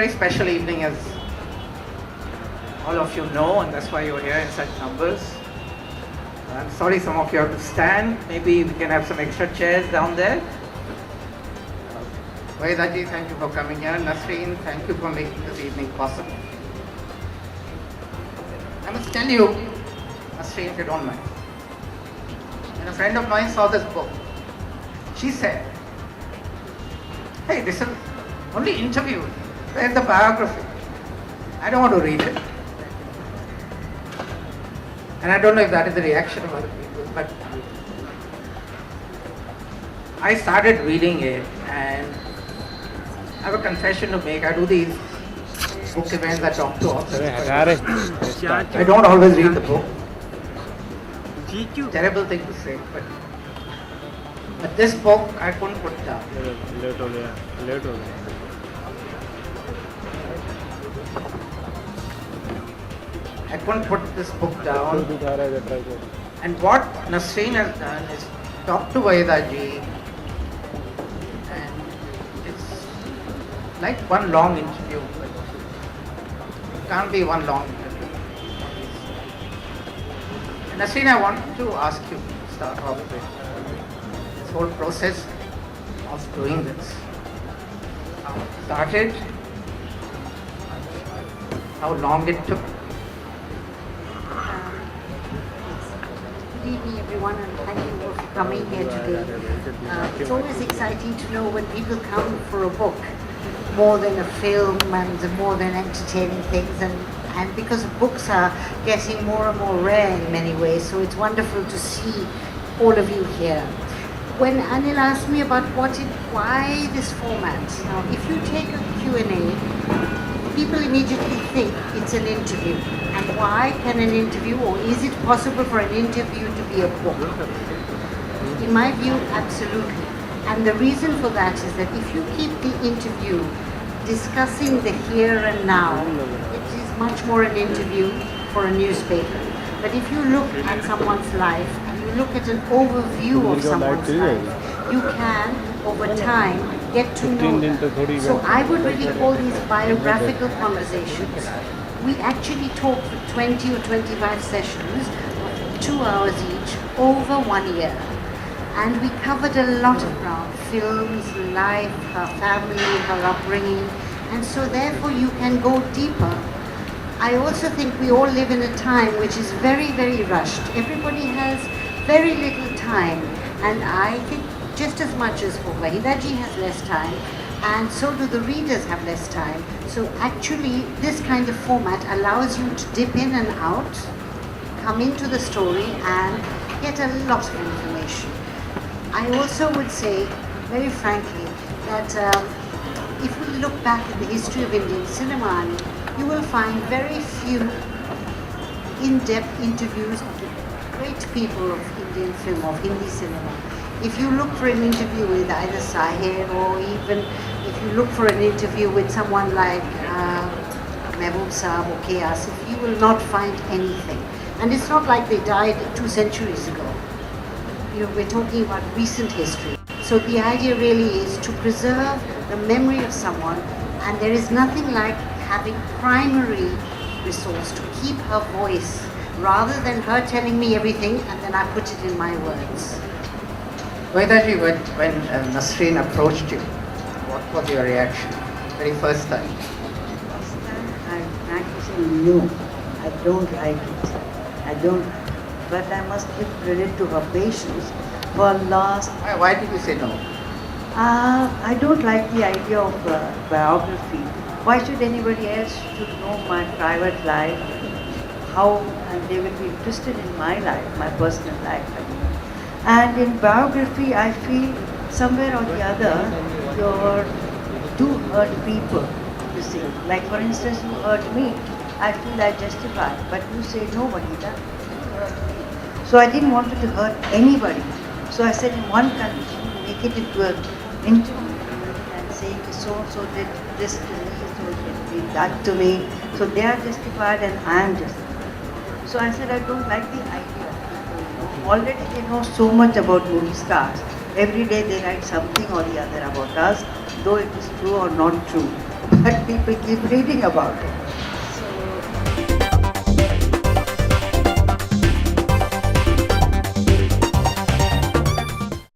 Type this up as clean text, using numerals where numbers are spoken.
very special evening, as all of you know, and that's why you're here in such numbers. I'm sorry some of you have to stand. Maybe we can have some extra chairs down there. Waheeda ji, thank you for coming here. Nasreen, thank you for making this evening possible. I must tell you, Nasreen, if you don't mind, when a friend of mine saw this book, she said, hey, this is only interview. Where's the biography? I don't want to read it. And I don't know if that is the reaction of other people, but I started reading it, and I have a confession to make. I do these book events, I talk to authors. I don't always read the book. Terrible thing to say, but this book I couldn't put down. I couldn't put this book down. And what Nasreen has done is talk to Waheeda ji, and it's like one long interview. It can't be one long interview. And Nasreen, I want to ask you to start off with this whole process of doing this. How it started, how long it took. Good evening, everyone, and thank you all for coming here today. It's always exciting to know when people come for a book, more than a film and more than entertaining things, and because books are getting more and more rare in many ways, so it's wonderful to see all of you here. When Anil asked me about why this format, now if you take a Q&A, people immediately think it's an interview. And why can an interview, or is it possible for an interview to be a book? In my view, absolutely. And the reason for that is that if you keep the interview discussing the here and now, it is much more an interview for a newspaper. But if you look at someone's life and you look at an overview of someone's life, you can, over time, get to know them. So I would really call these biographical conversations. We actually talked for 20 or 25 sessions, 2 hours each, over 1 year. And we covered a lot of ground, films, life, her family, her upbringing, and so therefore you can go deeper. I also think we all live in a time which is very, very rushed. Everybody has very little time, and I think just as much as for Waheeda ji has less time, and so do the readers have less time. So actually this kind of format allows you to dip in and out, come into the story and get a lot of information. I also would say, very frankly, that if we look back at the history of Indian cinema, you will find very few in-depth interviews of the great people of Indian film, of Hindi cinema. If you look for an interview with either Sahir, or even if you look for an interview with someone like Mehboob Saab or K. Asif, you will not find anything. And it's not like they died 2 centuries ago. You know, we're talking about recent history. So the idea really is to preserve the memory of someone, and there is nothing like having primary resource to keep her voice, rather than her telling me everything and then I put it in my words. Waheeda ji, when Nasreen approached you, what was your reaction very first time? First time I frankly say no, I don't like it. I don't, but I must give credit to her patience for last. Why did you say no? I don't like the idea of biography. Why should anybody else should know my private life? How, and they will be interested in my life, my personal life. And in biography, I feel somewhere or the other, you do hurt people, you see. Like for instance, you hurt me, I feel I justify, but you say no, Waheeda, you hurt me. So I didn't want to hurt anybody. So I said in one condition, make it into an interview and say so did this to me, so did that to me. So they are justified and I am justified. So I said I don't like the idea. Already they know so much about movie stars. Every day they write something or the other about us, though it is true or not true. but people keep reading about it.